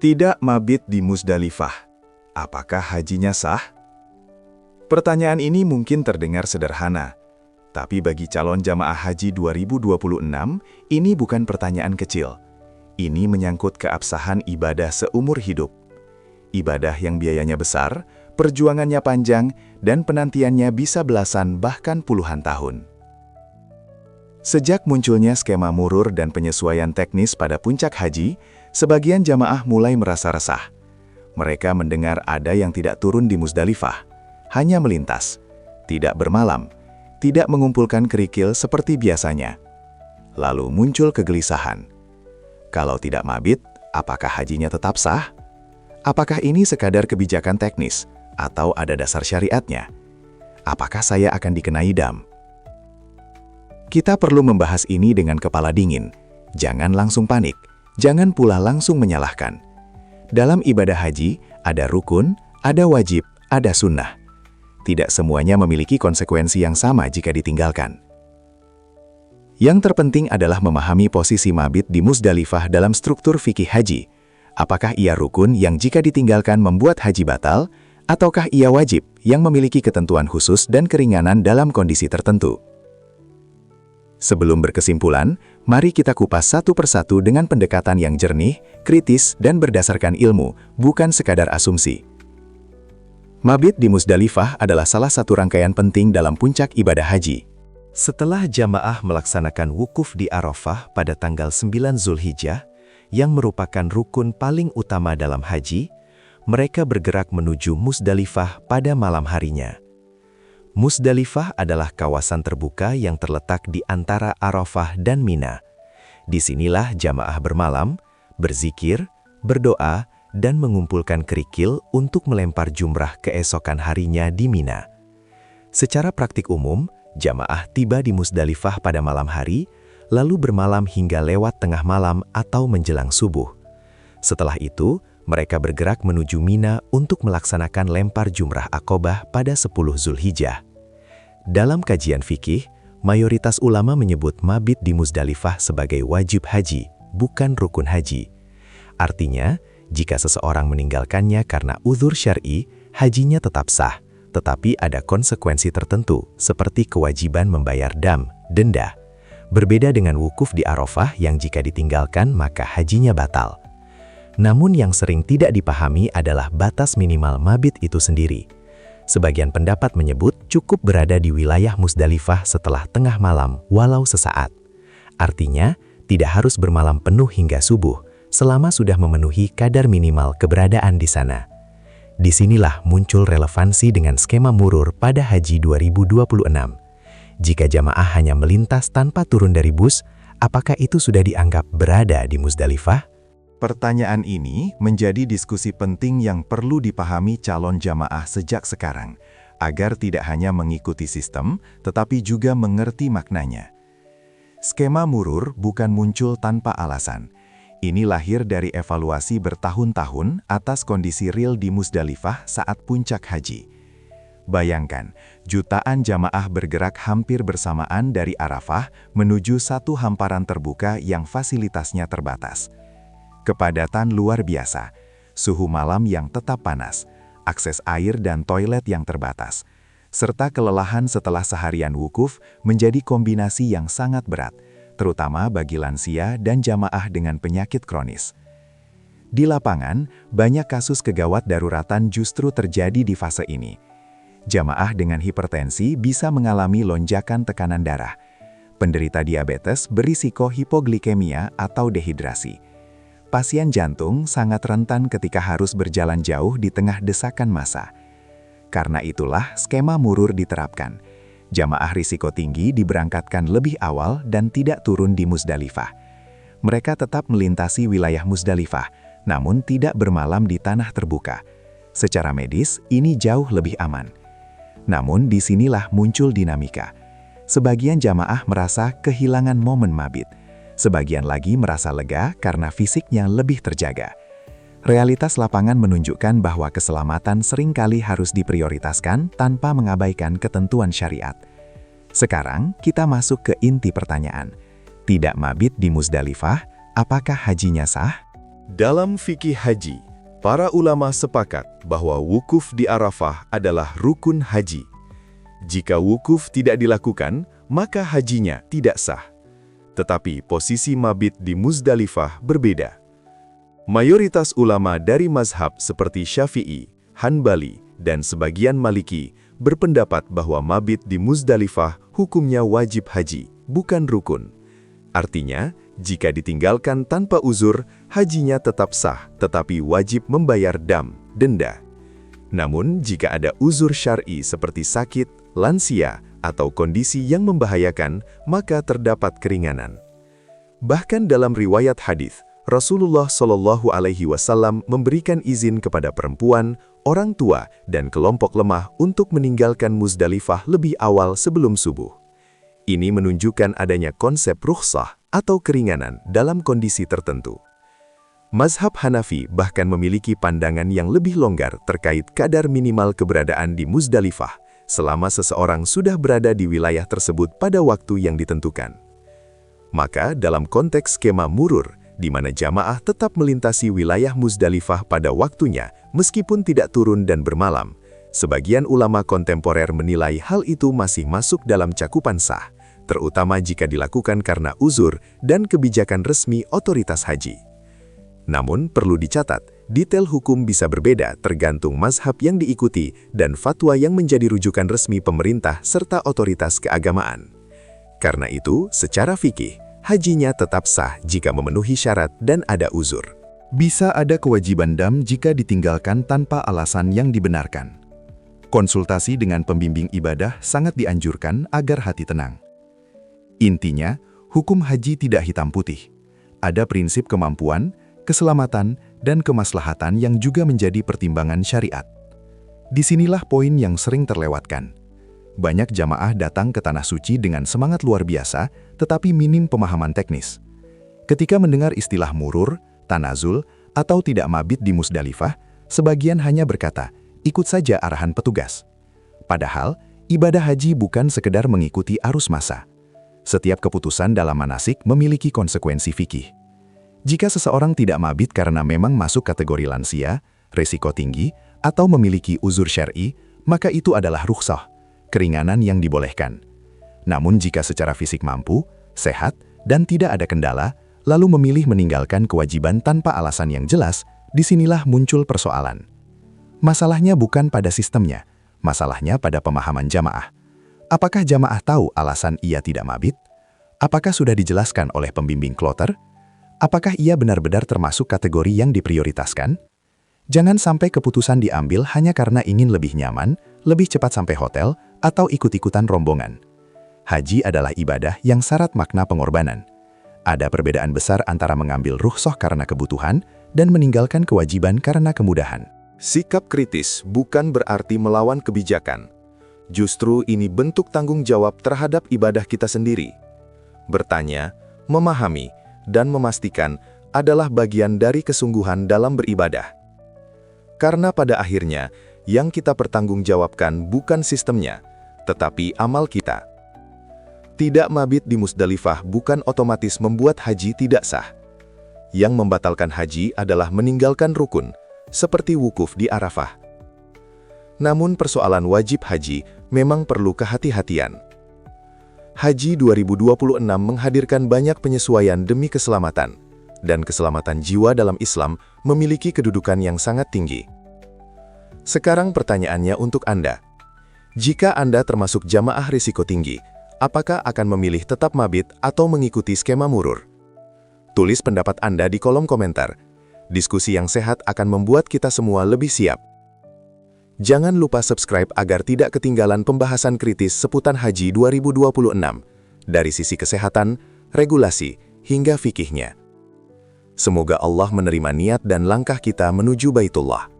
Tidak mabit di Musdalifah. Apakah hajinya sah? Pertanyaan ini mungkin terdengar sederhana, tapi bagi calon jamaah haji 2026, ini bukan pertanyaan kecil. Ini menyangkut keabsahan ibadah seumur hidup. Ibadah yang biayanya besar, perjuangannya panjang, dan penantiannya bisa belasan bahkan puluhan tahun. Sejak munculnya skema murur dan penyesuaian teknis pada puncak haji, sebagian jamaah mulai merasa resah. Mereka mendengar ada yang tidak turun di Musdalifah, hanya melintas, tidak bermalam, tidak mengumpulkan kerikil seperti biasanya. Lalu muncul kegelisahan. Kalau tidak mabit, apakah hajinya tetap sah? Apakah ini sekadar kebijakan teknis, atau ada dasar syariatnya? Apakah saya akan dikenai dam? Kita perlu membahas ini dengan kepala dingin. Jangan langsung panik, jangan pula langsung menyalahkan. Dalam ibadah haji, ada rukun, ada wajib, ada sunnah. Tidak semuanya memiliki konsekuensi yang sama jika ditinggalkan. Yang terpenting adalah memahami posisi mabit di Musdalifah dalam struktur fikih haji. Apakah ia rukun yang jika ditinggalkan membuat haji batal, ataukah ia wajib yang memiliki ketentuan khusus dan keringanan dalam kondisi tertentu? Sebelum berkesimpulan, mari kita kupas satu persatu dengan pendekatan yang jernih, kritis, dan berdasarkan ilmu, bukan sekadar asumsi. Mabit di Musdalifah adalah salah satu rangkaian penting dalam puncak ibadah haji. Setelah jamaah melaksanakan wukuf di Arafah pada tanggal 9 Zulhijjah, yang merupakan rukun paling utama dalam haji, mereka bergerak menuju Musdalifah pada malam harinya. Musdalifah adalah kawasan terbuka yang terletak di antara Arafah dan Mina. Disinilah jamaah bermalam, berzikir, berdoa, dan mengumpulkan kerikil untuk melempar jumrah keesokan harinya di Mina. Secara praktik umum, jamaah tiba di Musdalifah pada malam hari, lalu bermalam hingga lewat tengah malam atau menjelang subuh. Setelah itu, mereka bergerak menuju Mina untuk melaksanakan lempar jumrah Aqobah pada 10 Zulhijjah. Dalam kajian fikih, mayoritas ulama menyebut mabit di Musdalifah sebagai wajib haji, bukan rukun haji. Artinya, jika seseorang meninggalkannya karena uzur syar'i, hajinya tetap sah, tetapi ada konsekuensi tertentu, seperti kewajiban membayar dam, denda. Berbeda dengan wukuf di Arafah yang jika ditinggalkan maka hajinya batal. Namun yang sering tidak dipahami adalah batas minimal mabit itu sendiri. Sebagian pendapat menyebut cukup berada di wilayah Musdalifah setelah tengah malam, walau sesaat. Artinya, tidak harus bermalam penuh hingga subuh, selama sudah memenuhi kadar minimal keberadaan di sana. Disinilah muncul relevansi dengan skema murur pada Haji 2026. Jika jamaah hanya melintas tanpa turun dari bus, apakah itu sudah dianggap berada di Musdalifah? Pertanyaan ini menjadi diskusi penting yang perlu dipahami calon jamaah sejak sekarang, agar tidak hanya mengikuti sistem, tetapi juga mengerti maknanya. Skema murur bukan muncul tanpa alasan. Ini lahir dari evaluasi bertahun-tahun atas kondisi real di Musdalifah saat puncak haji. Bayangkan, jutaan jamaah bergerak hampir bersamaan dari Arafah menuju satu hamparan terbuka yang fasilitasnya terbatas. Kepadatan luar biasa, suhu malam yang tetap panas, akses air dan toilet yang terbatas, serta kelelahan setelah seharian wukuf menjadi kombinasi yang sangat berat, terutama bagi lansia dan jamaah dengan penyakit kronis. Di lapangan, banyak kasus kegawat daruratan justru terjadi di fase ini. Jamaah dengan hipertensi bisa mengalami lonjakan tekanan darah. Penderita diabetes berisiko hipoglikemia atau dehidrasi. Pasien jantung sangat rentan ketika harus berjalan jauh di tengah desakan massa. Karena itulah skema murur diterapkan. Jamaah risiko tinggi diberangkatkan lebih awal dan tidak turun di Musdalifah. Mereka tetap melintasi wilayah Musdalifah, namun tidak bermalam di tanah terbuka. Secara medis, ini jauh lebih aman. Namun disinilah muncul dinamika. Sebagian jamaah merasa kehilangan momen mabit. Sebagian lagi merasa lega karena fisiknya lebih terjaga. Realitas lapangan menunjukkan bahwa keselamatan seringkali harus diprioritaskan tanpa mengabaikan ketentuan syariat. Sekarang, kita masuk ke inti pertanyaan. Tidak mabit di Musdalifah, apakah hajinya sah? Dalam fikih haji, para ulama sepakat bahwa wukuf di Arafah adalah rukun haji. Jika wukuf tidak dilakukan, maka hajinya tidak sah. Tetapi posisi mabit di Muzdalifah berbeda. Mayoritas ulama dari mazhab seperti Syafi'i, Hanbali, dan sebagian Maliki berpendapat bahwa mabit di Muzdalifah hukumnya wajib haji, bukan rukun. Artinya, jika ditinggalkan tanpa uzur, hajinya tetap sah, tetapi wajib membayar denda. Namun, jika ada uzur syar'i seperti sakit, lansia, atau kondisi yang membahayakan, maka terdapat keringanan. Bahkan dalam riwayat hadis, Rasulullah Shallallahu Alaihi Wasallam memberikan izin kepada perempuan, orang tua, dan kelompok lemah untuk meninggalkan Muzdalifah lebih awal sebelum subuh. Ini menunjukkan adanya konsep rukhsah atau keringanan dalam kondisi tertentu. Mazhab Hanafi bahkan memiliki pandangan yang lebih longgar terkait kadar minimal keberadaan di Muzdalifah selama seseorang sudah berada di wilayah tersebut pada waktu yang ditentukan. Maka dalam konteks skema murur, di mana jamaah tetap melintasi wilayah Muzdalifah pada waktunya meskipun tidak turun dan bermalam, sebagian ulama kontemporer menilai hal itu masih masuk dalam cakupan sah, terutama jika dilakukan karena uzur dan kebijakan resmi otoritas haji. Namun perlu dicatat, detail hukum bisa berbeda tergantung mazhab yang diikuti dan fatwa yang menjadi rujukan resmi pemerintah serta otoritas keagamaan. Karena itu, secara fikih, hajinya tetap sah jika memenuhi syarat dan ada uzur. Bisa ada kewajiban dam jika ditinggalkan tanpa alasan yang dibenarkan. Konsultasi dengan pembimbing ibadah sangat dianjurkan agar hati tenang. Intinya, hukum haji tidak hitam putih. Ada prinsip kemampuan, keselamatan, dan kemaslahatan yang juga menjadi pertimbangan syariat. Disinilah poin yang sering terlewatkan. Banyak jamaah datang ke Tanah Suci dengan semangat luar biasa, tetapi minim pemahaman teknis. Ketika mendengar istilah murur, tanazul, atau tidak mabit di Muzdalifah, sebagian hanya berkata, ikut saja arahan petugas. Padahal, ibadah haji bukan sekedar mengikuti arus massa. Setiap keputusan dalam manasik memiliki konsekuensi fikih. Jika seseorang tidak mabit karena memang masuk kategori lansia, risiko tinggi, atau memiliki uzur syar'i, maka itu adalah rukhsah, keringanan yang dibolehkan. Namun jika secara fisik mampu, sehat, dan tidak ada kendala, lalu memilih meninggalkan kewajiban tanpa alasan yang jelas, disinilah muncul persoalan. Masalahnya bukan pada sistemnya, masalahnya pada pemahaman jamaah. Apakah jamaah tahu alasan ia tidak mabit? Apakah sudah dijelaskan oleh pembimbing kloter? Apakah ia benar-benar termasuk kategori yang diprioritaskan? Jangan sampai keputusan diambil hanya karena ingin lebih nyaman, lebih cepat sampai hotel, atau ikut-ikutan rombongan. Haji adalah ibadah yang syarat makna pengorbanan. Ada perbedaan besar antara mengambil rukhsah karena kebutuhan dan meninggalkan kewajiban karena kemudahan. Sikap kritis bukan berarti melawan kebijakan. Justru ini bentuk tanggung jawab terhadap ibadah kita sendiri. Bertanya, memahami, dan memastikan adalah bagian dari kesungguhan dalam beribadah. Karena pada akhirnya, yang kita pertanggungjawabkan bukan sistemnya, tetapi amal kita. Tidak mabit di Muzdalifah bukan otomatis membuat haji tidak sah. Yang membatalkan haji adalah meninggalkan rukun, seperti wukuf di Arafah. Namun persoalan wajib haji memang perlu kehati-hatian. Haji 2026 menghadirkan banyak penyesuaian demi keselamatan, dan keselamatan jiwa dalam Islam memiliki kedudukan yang sangat tinggi. Sekarang pertanyaannya untuk Anda. Jika Anda termasuk jamaah risiko tinggi, apakah akan memilih tetap mabit atau mengikuti skema murur? Tulis pendapat Anda di kolom komentar. Diskusi yang sehat akan membuat kita semua lebih siap. Jangan lupa subscribe agar tidak ketinggalan pembahasan kritis seputar Haji 2026, dari sisi kesehatan, regulasi, hingga fikihnya. Semoga Allah menerima niat dan langkah kita menuju Baitullah.